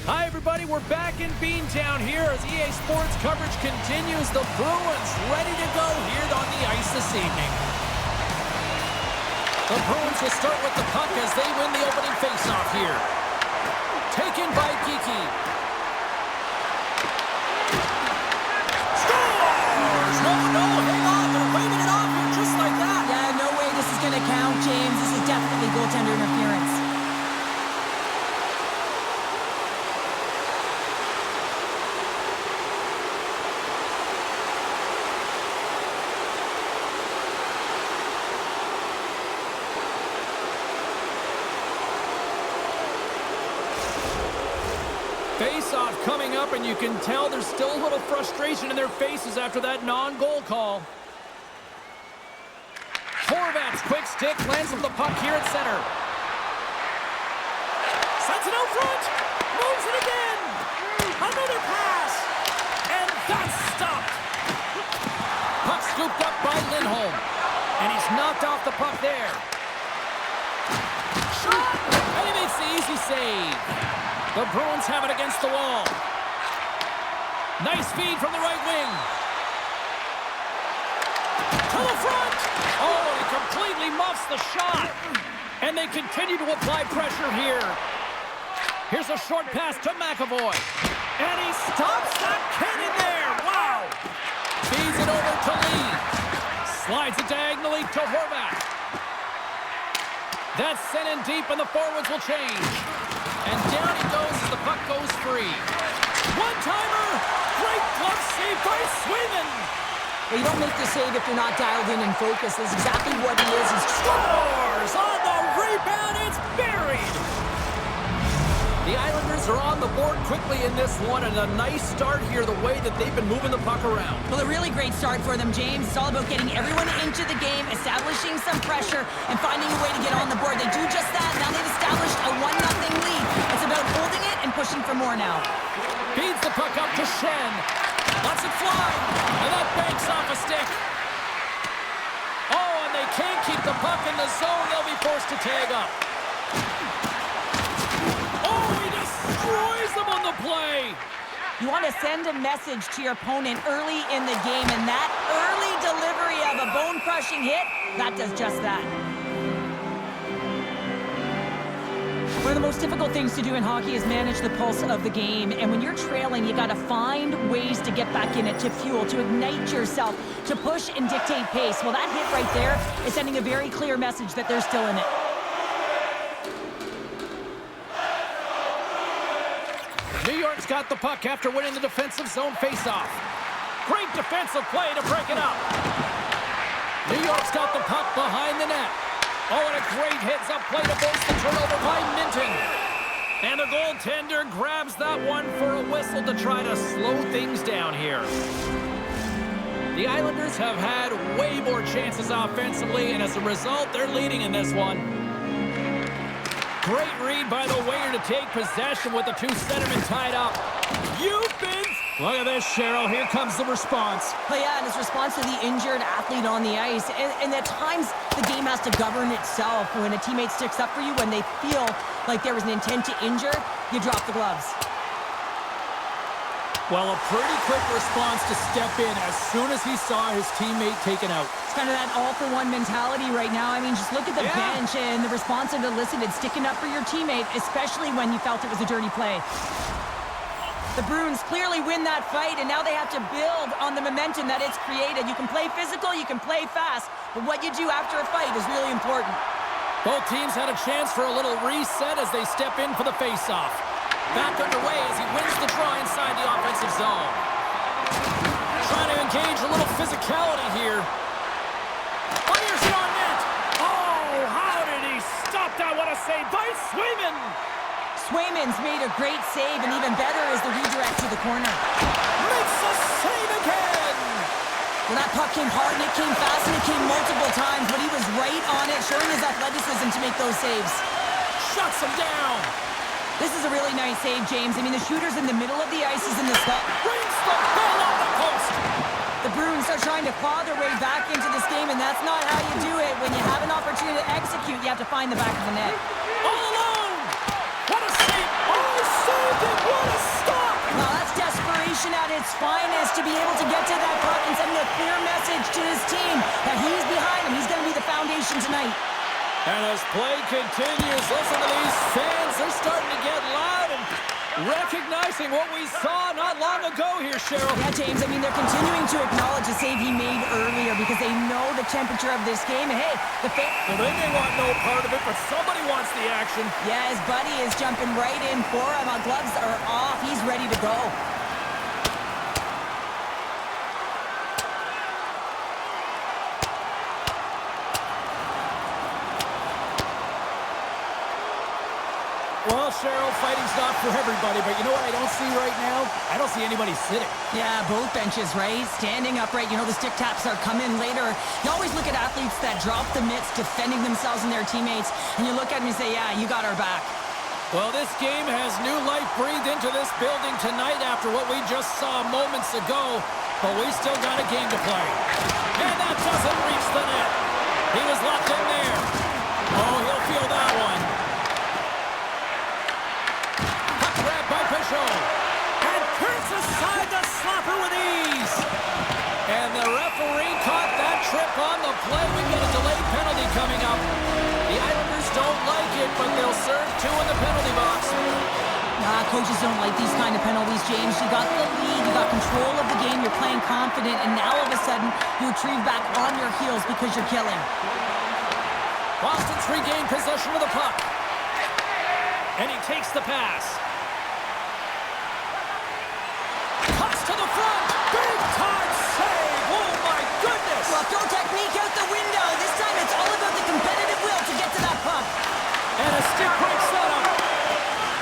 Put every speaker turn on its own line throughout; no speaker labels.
Hi, everybody. We're back in Beantown here as EA Sports coverage continues. The Bruins ready to go here on the ice this evening. The Bruins will start with the puck as they win the opening faceoff here. Taken by Geeky. Scores! No, hang on. They're waving it off here just like that.
Yeah, no way this is going to count, James. This is definitely goaltender interference.
Face-off coming up, and you can tell there's still a little frustration in their faces after that non-goal call. Horvat's quick stick lands with the puck here at center. Sends it out front. Moves it again. Another pass. And that's stopped. Puck scooped up by Lindholm. And he's knocked off the puck there. Shot. And he makes the easy save. The Bruins have it against the wall. Nice feed from the right wing. To the front. Oh, he completely muffs the shot. And they continue to apply pressure here. Here's a short pass to McAvoy. And he stops that kid in there. Wow. Feeds it over to Lee. Slides it diagonally to Horvat. That's sent in deep, and the forwards will change. And down he goes as the puck goes free. One-timer! Great glove save by Swayman!
Well, you don't make the save if you're not dialed in and focused. That's exactly what he is. He
scores! On the rebound, it's buried! The Islanders are on the board quickly in this one, and a nice start here the way that they've been moving the puck around.
Well, a really great start for them, James. It's all about getting everyone into the game, establishing some pressure, and finding a way to get on the board. They do just that. Now they've established a 1-0 lead. It's about holding it and pushing for more now.
Feeds the puck up to Shen. Lets it fly. And that banks off a stick. Oh, and they can't keep the puck in the zone. They'll be forced to tag up. Oh, he destroys them on the play.
You want to send a message to your opponent early in the game, and that early delivery of a bone-crushing hit, that does just that. One of the most difficult things to do in hockey is manage the pulse of the game. And when you're trailing, you got to find ways to get back in it, to fuel, to ignite yourself, to push and dictate pace. Well, that hit right there is sending a very clear message that they're still in it.
New York's got the puck after winning the defensive zone faceoff. Great defensive play to break it up. New York's got the puck behind the net. Oh, and a great heads-up play to force the turnover by Minton. And the goaltender grabs that one for a whistle to try to slow things down here. The Islanders have had way more chances offensively, and as a result, they're leading in this one. Great read by the winger to take possession with the two centermen tied up. You've been... Look at this, Cheryl. Here comes the response.
Oh, yeah, and his response to the injured athlete on the ice. And at times, the game has to govern itself. When a teammate sticks up for you, when they feel like there was an intent to injure, you drop the gloves.
Well, a pretty quick response to step in as soon as he saw his teammate taken out.
It's kind of that all-for-one mentality right now. I mean, just look at the bench and the response it elicited, sticking up for your teammate, especially when you felt it was a dirty play. The Bruins clearly win that fight, and now they have to build on the momentum that it's created. You can play physical, you can play fast, but what you do after a fight is really important.
Both teams had a chance for a little reset as they step in for the face-off. Back underway as he wins the draw inside the offensive zone. Trying to engage a little physicality here. Fires it on net. Oh, how did he stop that? What a save by Swayman.
Swayman's made a great save, and even better is the redirect to the corner.
Makes a save again!
Well, that puck came hard, and it came fast, and it came multiple times, but he was right on it, showing his athleticism to make those saves.
Shuts him down!
This is a really nice save, James. I mean, the shooter's in the middle of the ice, he's in the slot.
Brings the ball off the post!
The Bruins are trying to claw their way back into this game, and that's not how you do it. When you have an opportunity to execute, you have to find the back of the net.
All alone! What a save! Oh, saved it! What
its finest to be able to get to that puck and send a clear message to his team that he's behind him. He's going to be the foundation tonight.
And as play continues, listen to these fans. They're starting to get loud and recognizing what we saw not long ago here, Cheryl.
Yeah, James, I mean, they're continuing to acknowledge the save he made earlier because they know the temperature of this game. And hey,
well, they may want no part of it, but somebody wants the action.
Yeah, his buddy is jumping right in for him. Gloves are off. He's ready to go.
Well, Cheryl, fighting's not for everybody, but you know what I don't see right now? I don't see anybody sitting.
Yeah, both benches, right? Standing upright. You know, the stick taps are coming later. You always look at athletes that drop the mitts, defending themselves and their teammates, and you look at them and say, yeah, you got our back.
Well, this game has new life breathed into this building tonight after what we just saw moments ago, but we still got a game to play. And that doesn't reach the net. He was locked in there. Oh, he'll feel that one. And turns aside the slapper with ease. And the referee caught that trip on the play. We get a delayed penalty coming up. The Islanders don't like it, but they'll serve 2 in the penalty box.
Nah, coaches don't like these kind of penalties, James. You got the lead, you got control of the game, you're playing confident, and now all of a sudden, you retrieve back on your heels because you're killing.
Boston's regained possession of the puck. And he takes the pass. To the front, big time save. Oh my goodness!
Well, throw technique out the window. This time it's all about the competitive will to get to that puck.
And a stick break setup.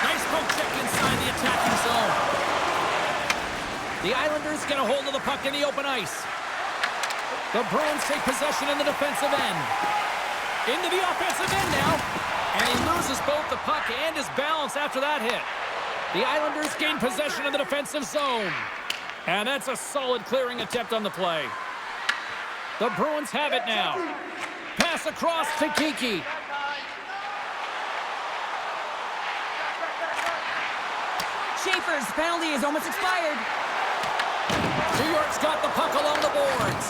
Nice poke check inside the attacking zone. The Islanders get a hold of the puck in the open ice. The Bruins take possession in the defensive end. Into the offensive end now. And he loses both the puck and his balance after that hit. The Islanders gain possession of the defensive zone. And that's a solid clearing attempt on the play. The Bruins have it now. Pass across to Kiki.
Schaefer's penalty is almost expired.
New York's got the puck along the boards.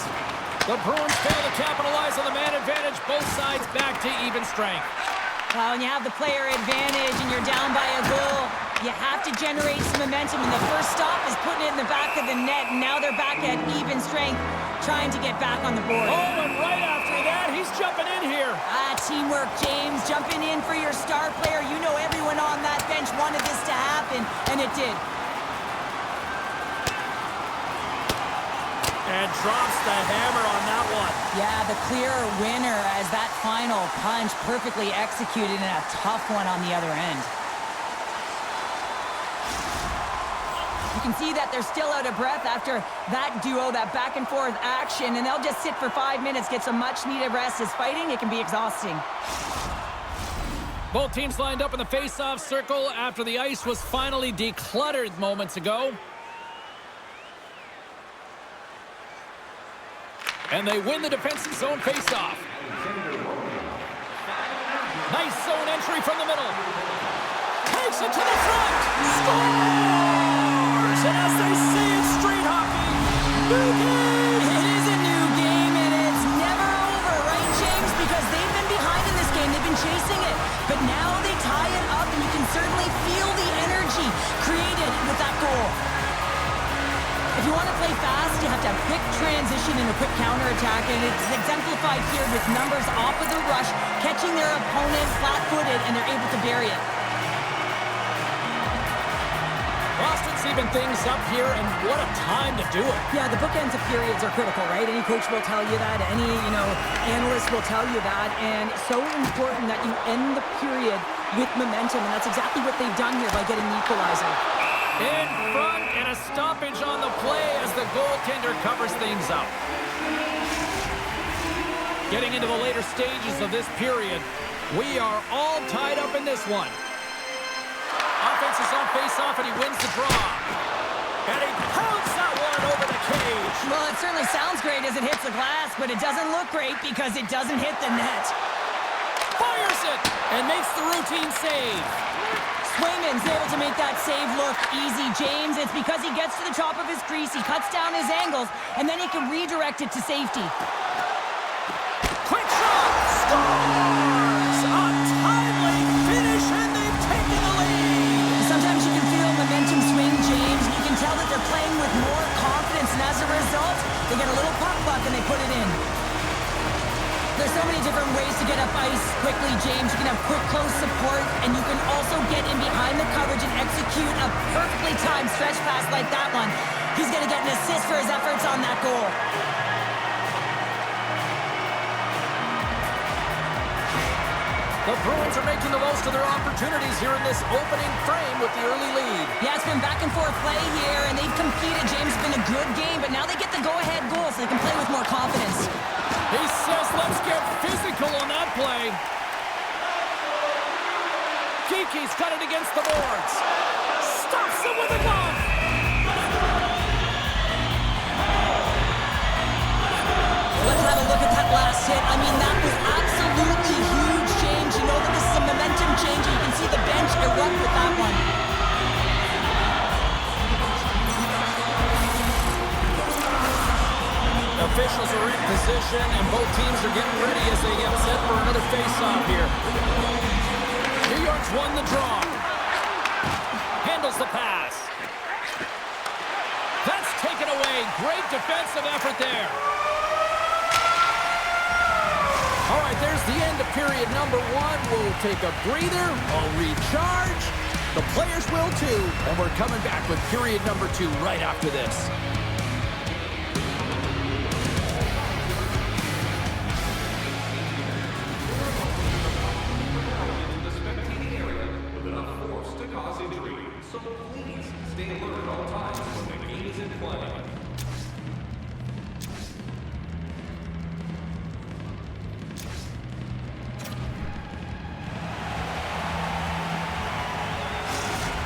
The Bruins fail to capitalize on the man advantage. Both sides back to even strength.
Well, when you have the player advantage and you're down by a goal, you have to generate some momentum, and the first stop is putting it in the back of the net, and now they're back at even strength, trying to get back on the board.
Oh, and right after that, he's jumping in here.
Teamwork, James, jumping in for your star player. You know everyone on that bench wanted this to happen, and it did.
And drops the hammer on that one.
Yeah, the clear winner as that final punch perfectly executed and a tough one on the other end. You can see that they're still out of breath after that duo, that back and forth action, and they'll just sit for 5 minutes, get some much needed rest. As fighting, it can be exhausting.
Both teams lined up in the face-off circle after the ice was finally decluttered moments ago. And they win the defensive zone face-off. Nice zone entry from the middle. Takes it to the front. Scores! And as they say in street hockey, new game!
It is a new game, and it's never over, right, James? Because they've been behind in this game. They've been chasing it. But now they tie it up, and you can certainly feel the energy created with that goal. If you want to play fast, you have to have quick transition and a quick counterattack, and it's exemplified here with numbers off of the rush, catching their opponent flat-footed, and they're able to bury it.
Boston's even things up here, and what a time to do it.
Yeah, the bookends of periods are critical, right? Any coach will tell you that. Any, analyst will tell you that. And so important that you end the period with momentum, and that's exactly what they've done here by getting the equalizer.
In front, and a stoppage on the play as the goaltender covers things up. Getting into the later stages of this period, we are all tied up in this one. Offense is on face-off, and he wins the draw. And he pounds that one over the cage.
Well, it certainly sounds great as it hits the glass, but it doesn't look great because it doesn't hit the net.
Fires it, and makes the routine save.
Swayman He's able to make that save look easy, James. It's because he gets to the top of his crease, he cuts down his angles, and then he can redirect it to safety.
Quick shot! Scores! A timely finish, and they've taken the lead!
Sometimes you can feel momentum swing, James, and you can tell that they're playing with more confidence, and as a result, they get a little puck luck and they put it in. There's so many different ways to get up ice quickly, James. You can have quick, close support, and you can also get in behind the coverage and execute a perfectly timed stretch pass like that one. He's going to get an assist for his efforts on that goal.
The Bruins are making the most of their opportunities here in this opening frame with the early lead.
Yeah, it's been back and forth play here, and they've competed. James, it's been a good game, but now they get the go-ahead goal, so they can play with more confidence.
He says, let's get physical on that play. Geeky's got it against the boards. Stops it with a glove.
Let's have a look at that last hit. I mean, that was absolutely huge, James. You know that this is a momentum changer. You can see the bench erupt with that one.
Officials are in position, and both teams are getting ready as they get set for another face-off here. New York's won the draw. Handles the pass. That's taken away. Great defensive effort there. All right, there's the end of period number one. We'll take a breather. I'll recharge. The players will too. And we're coming back with period number two right after this.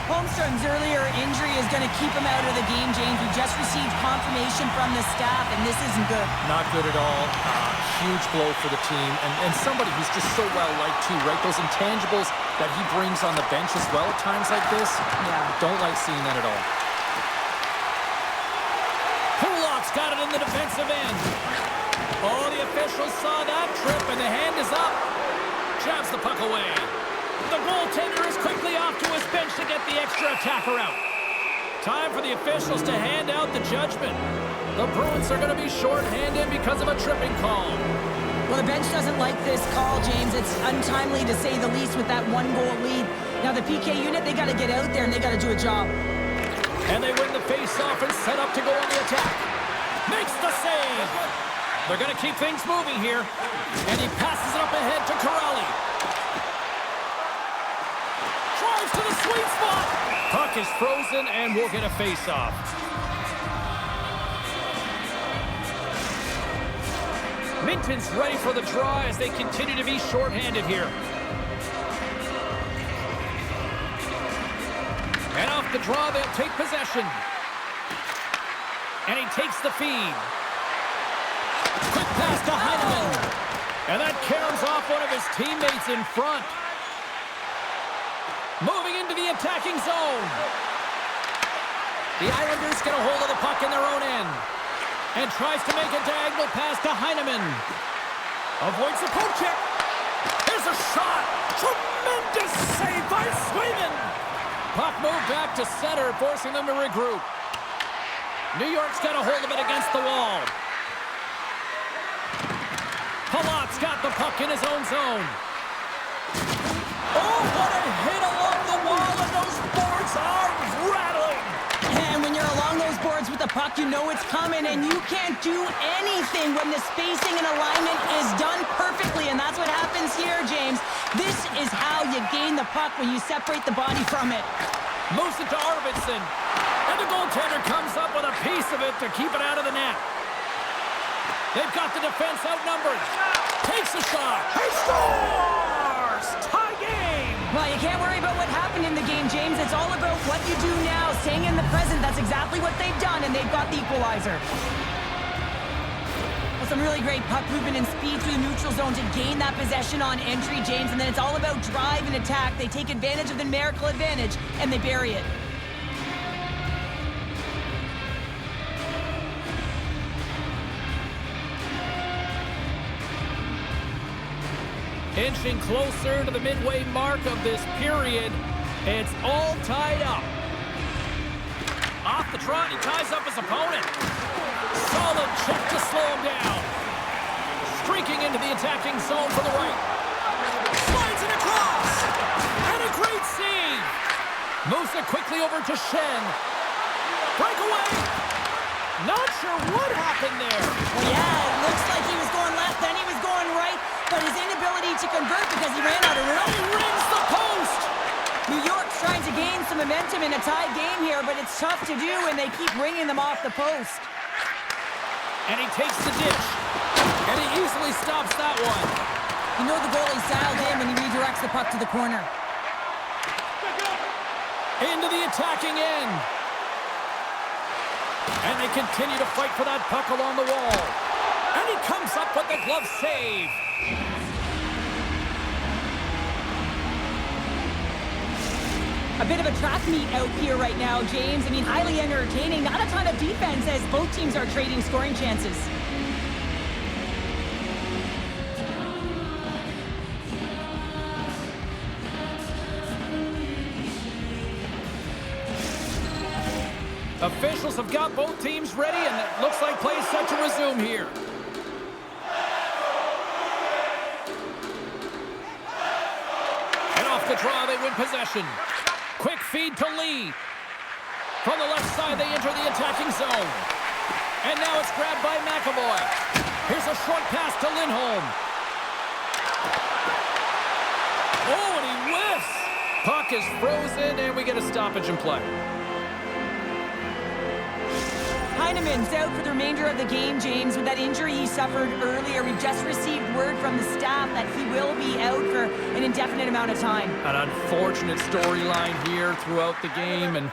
Holmstrom's earlier injury is going to keep him out of the game, James. We just received confirmation from the staff, and this isn't good.
Not good at all. Huge blow for the team, and somebody who's just so well-liked too, right? Those intangibles that he brings on the bench as well at times like this.
Yeah.
Don't like seeing that at all. Kulak's got it in the defensive end. Oh, the officials saw that trip, and the hand is up. Jabs the puck away. The goaltender is quickly off to his bench to get the extra attacker out. Time for the officials to hand out the judgment. The Bruins are going to be short-handed because of a tripping call.
Well, the bench doesn't like this call, James. It's untimely to say the least with that one-goal lead. Now, the PK unit, they got to get out there and they got to do a job.
And they win the face-off and set up to go on the attack. Makes the save. They're going to keep things moving here. And he passes it up ahead to Corelli. Drives to the sweet spot. Puck is frozen and we'll get a face-off. Minton's ready for the draw as they continue to be short-handed here. And off the draw, they'll take possession. And he takes the feed. Quick pass to Heineman. And that caroms off one of his teammates in front. Moving into the attacking zone. The Islanders get a hold of the puck in their own end. And tries to make a diagonal pass to Heineman. Avoids the poke check. Here's a shot. Tremendous save by Swayman. Puck moved back to center, forcing them to regroup. New York's got a hold of it against the wall. Palat's got the puck in his own zone. Oh, what a hit along the wall, and those boards are rattling.
And when you're along those boards with the puck, you know it's coming, and you can't do anything when the spacing and alignment is done perfectly, and that's what happens here, James. This is how you gain the puck when you separate the body from it.
Moves it to Arvidsson, and the goaltender comes up with a piece of it to keep it out of the net. They've got the defense outnumbered. Takes a shot. He scores! Tie game!
Well, you can't worry about what happened in the game, James. It's all about what you do now, staying in the present. That's exactly what they've done, and they've got the equalizer. Well, some really great puck movement and speed through the neutral zone to gain that possession on entry, James, and then it's all about drive and attack. They take advantage of the numerical advantage, and they bury it.
Inching closer to the midway mark of this period. It's all tied up. Off the trot, he ties up his opponent. Solid check to slow him down. Streaking into the attacking zone for the right. Slides it across. And a great save. Moves it quickly over to Shen. Breakaway. Not sure what happened there.
Well, yeah, it looks like he was going left, then he was going right, but his inability to convert because he ran out of room.
He rings the post.
New York's trying to gain some momentum in a tied game here, but it's tough to do when they keep ringing them off the post.
And he takes the ditch. And he easily stops that one.
You know the goalie's dialed in when he redirects the puck to the corner.
Into the attacking end. And they continue to fight for that puck along the wall. And he comes up with the glove save.
A bit of a track meet out here right now, James. I mean, highly entertaining. Not a ton of defense as both teams are trading scoring chances.
Officials have got both teams ready, and it looks like play is set to resume here. And off the draw, they win possession. Quick feed to Lee. From the left side, they enter the attacking zone. And now it's grabbed by McAvoy. Here's a short pass to Lindholm. Oh, and he whiffs. Puck is frozen, and we get a stoppage in play.
Heineman's out for the remainder of the game, James, with that injury he suffered earlier. We've just received word from the staff that he will be out for an indefinite amount of time.
An unfortunate storyline here throughout the game, and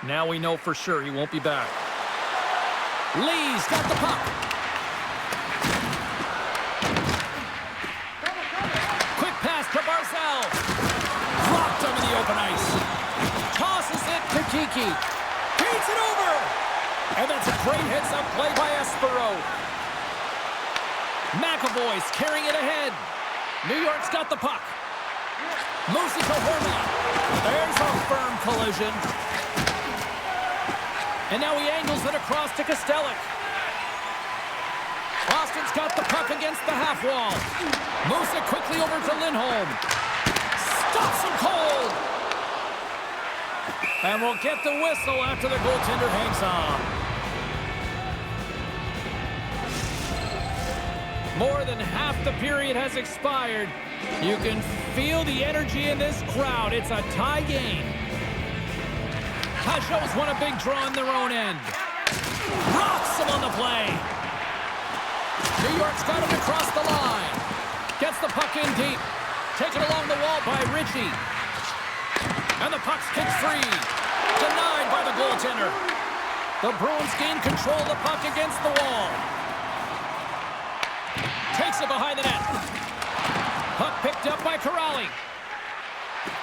now we know for sure he won't be back. Lee's got the puck. Quick pass to Barzal. Blocked him in the open ice. Tosses it to Kiki. Beats it over. And that's a great heads-up play by Espero. McAvoy's carrying it ahead. New York's got the puck. Moves it to Horvat. There's a firm collision. And now he angles it across to Kostelic. Boston's got the puck against the half wall. Moves it quickly over to Lindholm. Stops him cold. And we'll get the whistle after the goaltender hangs on. More than half the period has expired. You can feel the energy in this crowd. It's a tie game. Pajot's won a big draw on their own end. Rocks him on the play. New York's got him across the line. Gets the puck in deep. Taken along the wall by Ritchie. And the puck's kicked free. Denied by the goaltender. The Bruins gain control of the puck against the wall. Takes it behind the net. Puck picked up by Corrali.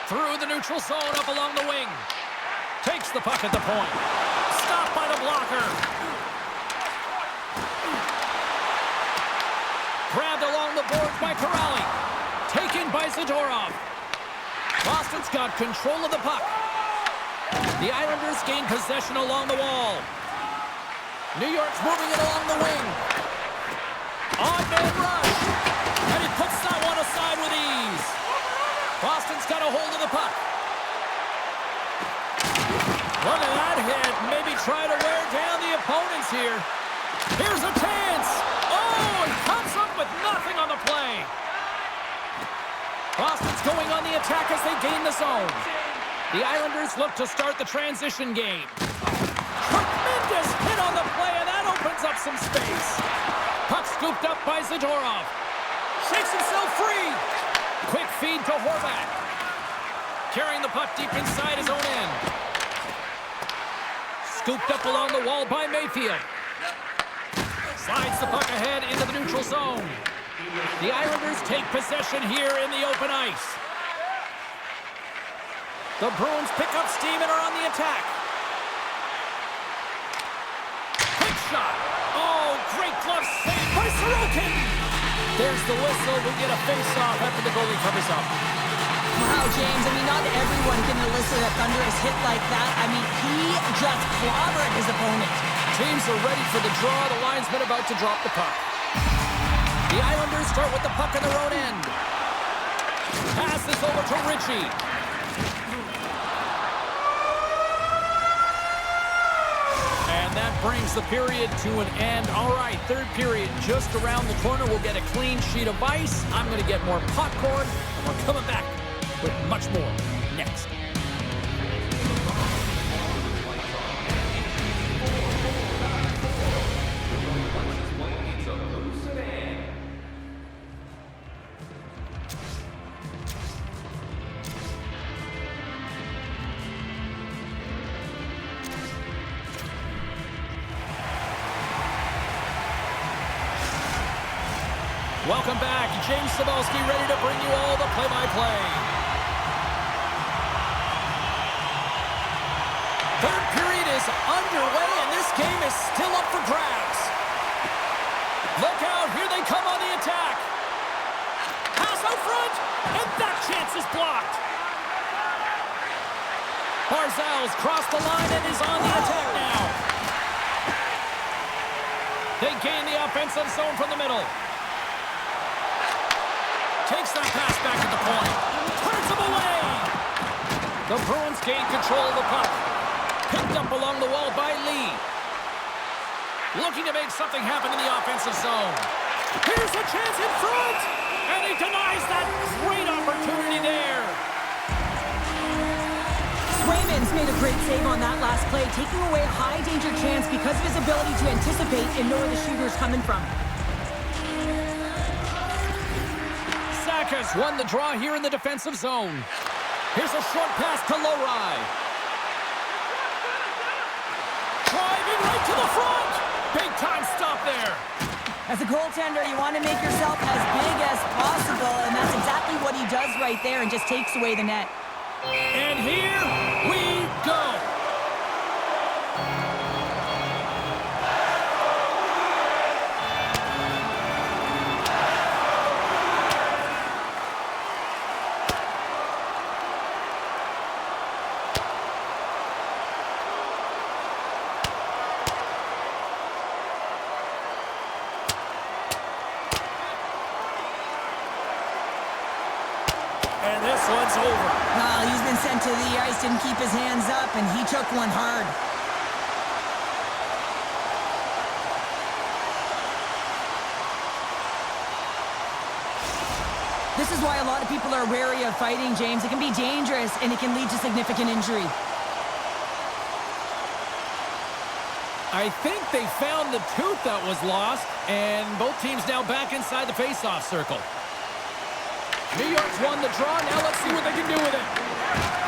Through the neutral zone, up along the wing. Takes the puck at the point. Stopped by the blocker. Grabbed along the boards by Corrali. Taken by Zadorov. Boston's got control of the puck. The Islanders gain possession along the wall. New York's moving it along the wing. On-man rush. And he puts that one aside with ease. Boston's got a hold of the puck. Look at that hit. Maybe try to wear down the opponents here. Here's a chance. Oh, he comes up with nothing on the play. Boston's going on the attack as they gain the zone. The Islanders look to start the transition game. Tremendous hit on the play, and that opens up some space. Puck scooped up by Zadorov. Shakes himself free. Quick feed to Horvat. Carrying the puck deep inside his own end. Scooped up along the wall by Mayfield. Slides the puck ahead into the neutral zone. The Islanders take possession here in the open ice. The Bruins pick up steam and are on the attack. Quick shot. Oh, great glove save by Sorokin. There's the whistle. We'll get a face-off after the goalie covers up.
Wow, James, I mean, not everyone can elicit a thunderous hit like that. I mean, he just clobbered his opponent.
Teams are ready for the draw. The linesman about to drop the puck. The Islanders start with the puck on their own end. Pass is over to Ritchie. And that brings the period to an end. All right, third period just around the corner. We'll get a clean sheet of ice. I'm going to get more popcorn, and we're coming back with much more next. Welcome back. James Cybulski ready to bring you all the play-by-play. Third period is underway, and this game is still up for grabs. Look out. Here they come on the attack. Pass out front, and that chance is blocked. Barzal's crossed the line and is on the attack now. They gain the offensive zone from the middle. Takes that pass back at the point. Turns him away. The Bruins gain control of the puck. Picked up along the wall by Lee. Looking to make something happen in the offensive zone. Here's a chance in front. And he denies that great opportunity there.
Swayman's made a great save on that last play, taking away a high-danger chance because of his ability to anticipate and know where the shooter's coming from.
Has won the draw here in the defensive zone. Here's a short pass to Lowry. Driving right to the front. Big time stop there.
As a goaltender, you want to make yourself as big as possible, and that's exactly what he does right there and just takes away the net.
And here we go. And this one's over.
Well, he's been sent to the ice, didn't keep his hands up, and he took one hard. This is why a lot of people are wary of fighting, James. It can be dangerous, and it can lead to significant injury.
I think they found the tooth that was lost, and both teams now back inside the face-off circle. New York's won the draw. Now let's see what they can do with it.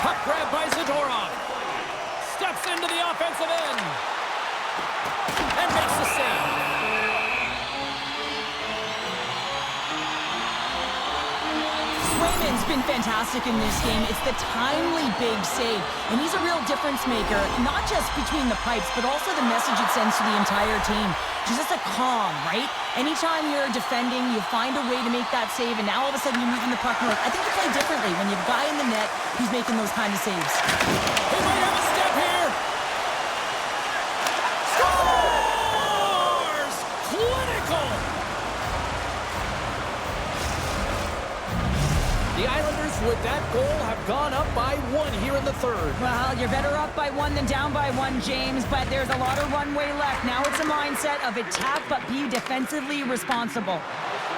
Puck grab by Zadorov. Steps into the offensive end. And makes the save.
Swayman's been fantastic in this game. It's the timely big save. And he's a real difference maker, not just between the pipes, but also the message it sends to the entire team. Just a calm, right? Anytime you're defending, you find a way to make that save, and now all of a sudden you're moving the puck north. I think you play differently when you have a guy in the net who's making those kind of saves.
He might have a step here. Scores! Clinical! The Islanders, with that goal, have gone up by one here in the third.
Well, you're better up by one than down by one, James, but there's a lot of runway left. Now it's a mindset of attack, but be defensively responsible.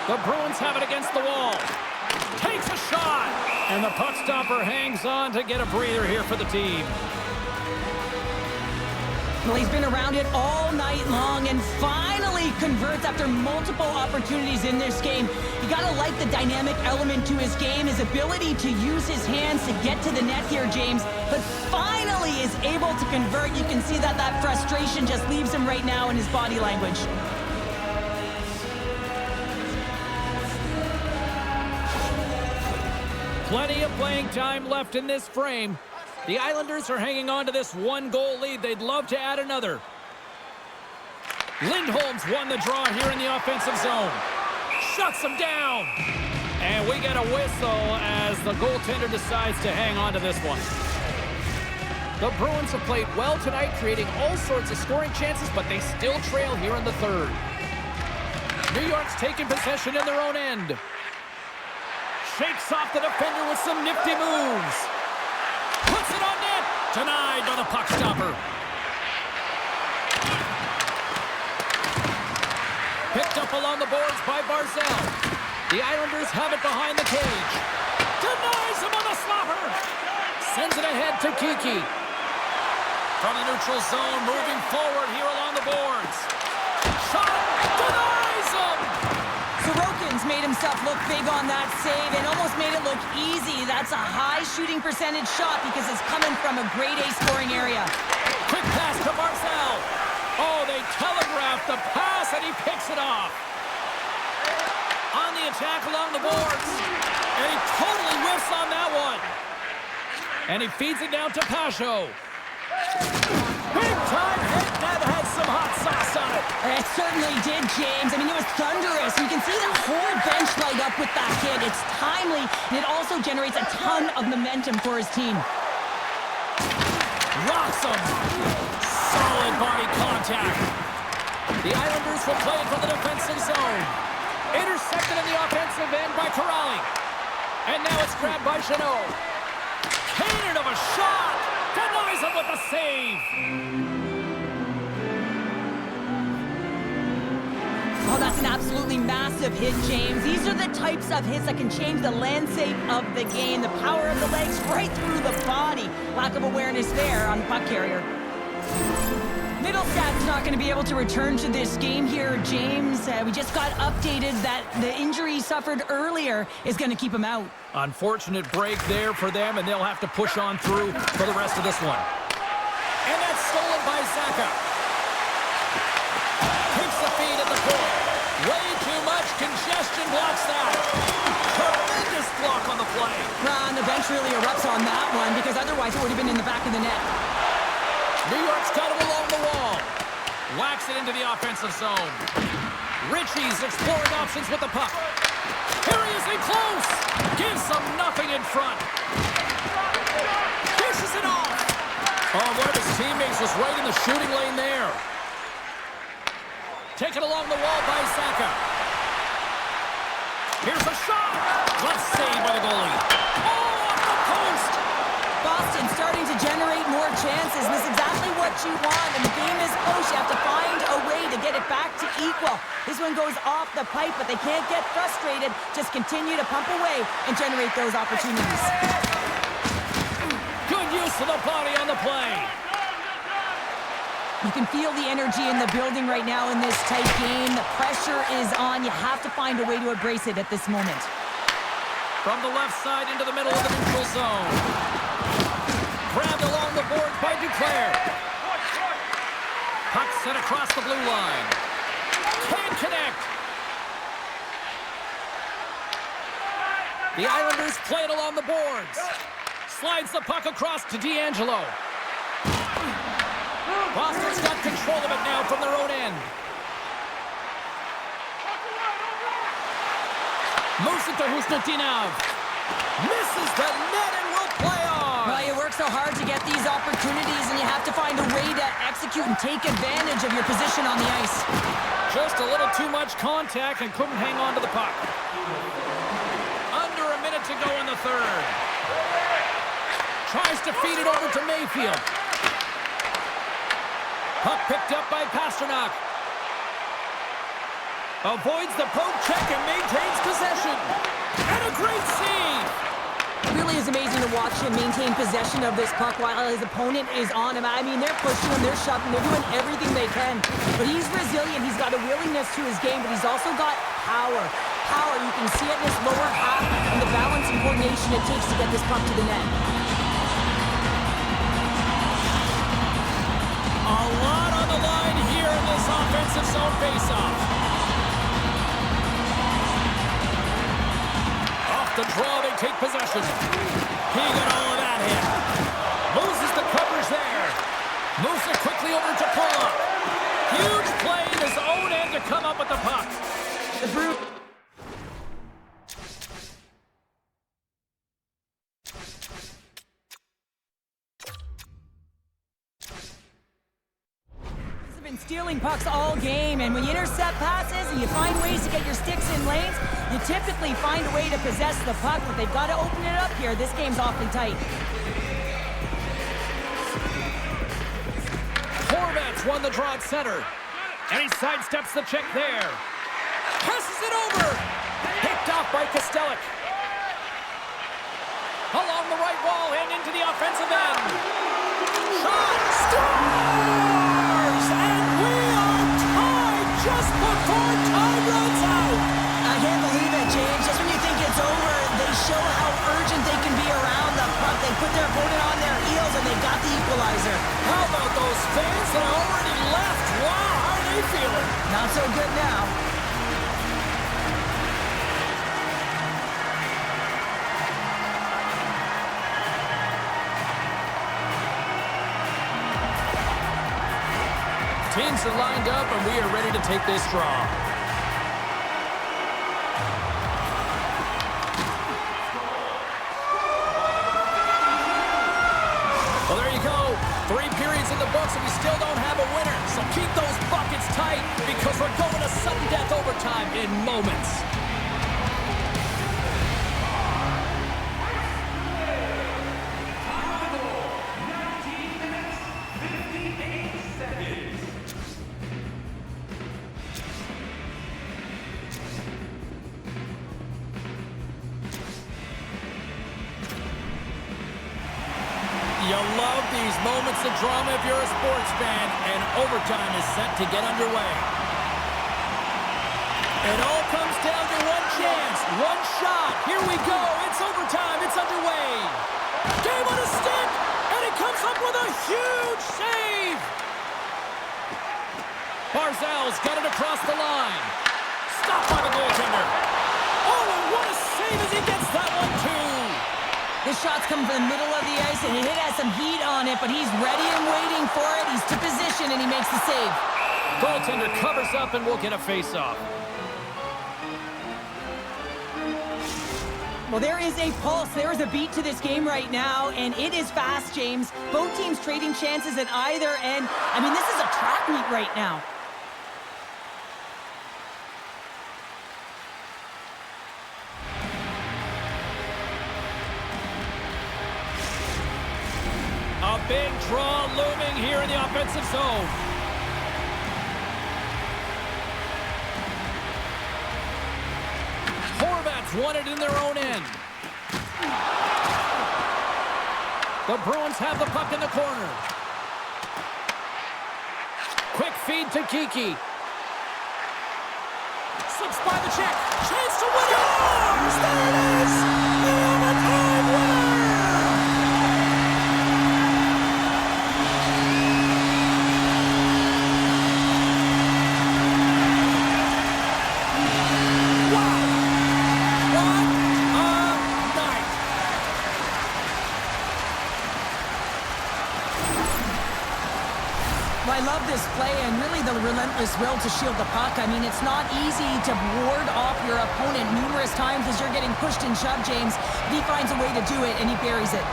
The Bruins have it against the wall. Takes a shot. And the puck stopper hangs on to get a breather here for the team.
Well, he's been around it all night long and finally converts after multiple opportunities in this game. You gotta like the dynamic element to his game, his ability to use his hands to get to the net here, James, but finally is able to convert. You can see that frustration just leaves him right now in his body language.
Plenty of playing time left in this frame. The Islanders are hanging on to this one-goal lead. They'd love to add another. Lindholm's won the draw here in the offensive zone. Shuts him down. And we get a whistle as the goaltender decides to hang on to this one. The Bruins have played well tonight, creating all sorts of scoring chances, but they still trail here in the third. New York's taking possession in their own end. Shakes off the defender with some nifty moves. Puts it on net. Denied by the puck stopper. Picked up along the boards by Barzal. The Islanders have it behind the cage. Denies him on the slapper. Sends it ahead to Kiki. From the neutral zone, moving forward here along the boards. Shot! Denies him!
Sorokin's made himself look big on that save and almost made it look easy. That's a high shooting percentage shot because it's coming from a grade A scoring area.
Quick pass to Barzal. Oh, they telegraphed the pass and he picks it off. On the attack along the boards. And he totally whiffs on that one. And he feeds it down to Pasho. Big time hit. That had some hot sauce on it.
It certainly did, James. I mean, it was thunderous. You can see the whole bench light up with that hit. It's timely, and it also generates a ton of momentum for his team.
Rocks him. Solid body contact. The Islanders will play it from the defensive zone. Intercepted in the offensive end by Corrali. And now it's grabbed by Chanot. Cannon of a shot. Denies him with the save.
Oh, that's an absolutely massive hit, James. These are the types of hits that can change the landscape of the game. The power of the legs right through the body. Lack of awareness there on the puck carrier. Middlestad's not going to be able to return to this game here, James. We just got updated that the injury he suffered earlier is going to keep him out.
Unfortunate break there for them, and they'll have to push on through for the rest of this one. And that's stolen by Zacha. Takes the feed at the point. Way too much congestion blocks that. Tremendous block on the play.
And the bench really erupts on that one because otherwise it would have been in the back of the net.
New York's got him along the wall. Whacks it into the offensive zone. Ritchie's exploring options with the puck. Here he is in close. Gives them nothing in front. Dishes it off. Oh, one of his teammates was right in the shooting lane there. Taken along the wall by Zacha. Here's a shot. Left save by the goalie. Oh, off the post.
Boston starting to generate more chances. This is exactly what you want. And the game is close. You have to find a way to get it back to equal. This one goes off the pipe, but they can't get frustrated. Just continue to pump away and generate those opportunities.
Good use of the body on the play.
You can feel the energy in the building right now in this tight game. The pressure is on. You have to find a way to embrace it at this moment.
From the left side into the middle of the neutral zone. Grabbed along the board by Duclair. Puck sent across the blue line. Can't connect. The Islanders play it along the boards. Slides the puck across to D'Angelo. Boston's got control of it now from their own end. Moves it to Husnutinov. Misses the net and will play on.
Well, you work so hard to get these opportunities, and you have to find a way to execute and take advantage of your position on the ice.
Just a little too much contact and couldn't hang on to the puck. Under a minute to go in the third. Tries to feed it over to Mayfield. Puck picked up by Pasternak. Avoids the poke check and maintains possession. And a great save.
It really is amazing to watch him maintain possession of this puck while his opponent is on him. I mean, they're pushing him, they're shoving, they're doing everything they can. But he's resilient, he's got a willingness to his game, but he's also got power. Power, you can see it in his lower half and the balance and coordination it takes to get this puck to the net.
A lot on the line here in this offensive zone faceoff. Off the draw, they take possession. He got all of that hit. Loses the coverage there. Moves it quickly over to Pulla. Huge play in his own end to come up with the puck.
The Bruins. Been stealing pucks all game, and when you intercept passes and you find ways to get your sticks in lanes, you typically find a way to possess the puck, but they've got to open it up here. This game's awfully tight.
Horvats won the draw at center, and he sidesteps the check there. Passes it over. Picked off by Kostelic. Along the right wall and into the offensive end. Shot! Scores! And we are tied just before time runs out.
I can't believe it, James. Just when you think it's over, they show how urgent they can be around the puck. They put their opponent on their heels, and they got the equalizer.
How about those fans that are already left? Wow, how are they feeling?
Not so good now.
Teams are lined up, and we are ready to take this draw. Well, there you go. 3 periods in the books, and we still don't have a winner. So keep those buckets tight, because we're going to sudden death overtime in moments. You love these moments of drama if you're a sports fan, and overtime is set to get underway. It all comes down to one chance, one shot. Here we go. It's overtime. It's underway. Game on a stick, and he comes up with a huge save. Barzal's got it across the line. Stopped by the goaltender. Oh, and what a save as he gets that one, too.
This shot's coming from the middle of the ice, and it has some heat on it, but he's ready and waiting for it. He's to position, and he makes the save.
Goaltender covers up, and we'll get a face-off.
Well, there is a pulse. There is a beat to this game right now, and it is fast, James. Both teams trading chances at either end. I mean, this is a track meet right now.
A big draw looming here in the offensive zone. Horvats won it in their own end. The Bruins have the puck in the corner. Quick feed to Kiki. Slips by the check. Chance to win it. There it is. The overtime winner.
I love this play and really the relentless will to shield the puck. I mean, it's not easy to ward off your opponent numerous times as you're getting pushed and shoved, James. But he finds a way to do it, and he buries it.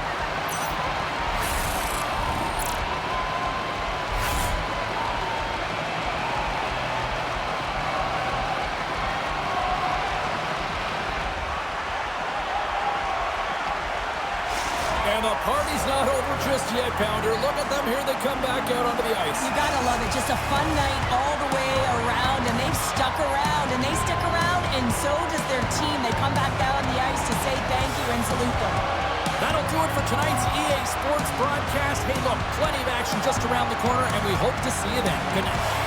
And the party's not over just yet, Pounder. Look at them here. They come back out onto the ice.
You gotta love it. Just a fun night all the way around, and they've stuck around, and they stick around, and so does their team. They come back down on the ice to say thank you and salute them.
That'll do it for tonight's EA Sports broadcast. Hey, look, plenty of action just around the corner, and we hope to see you then. Good night.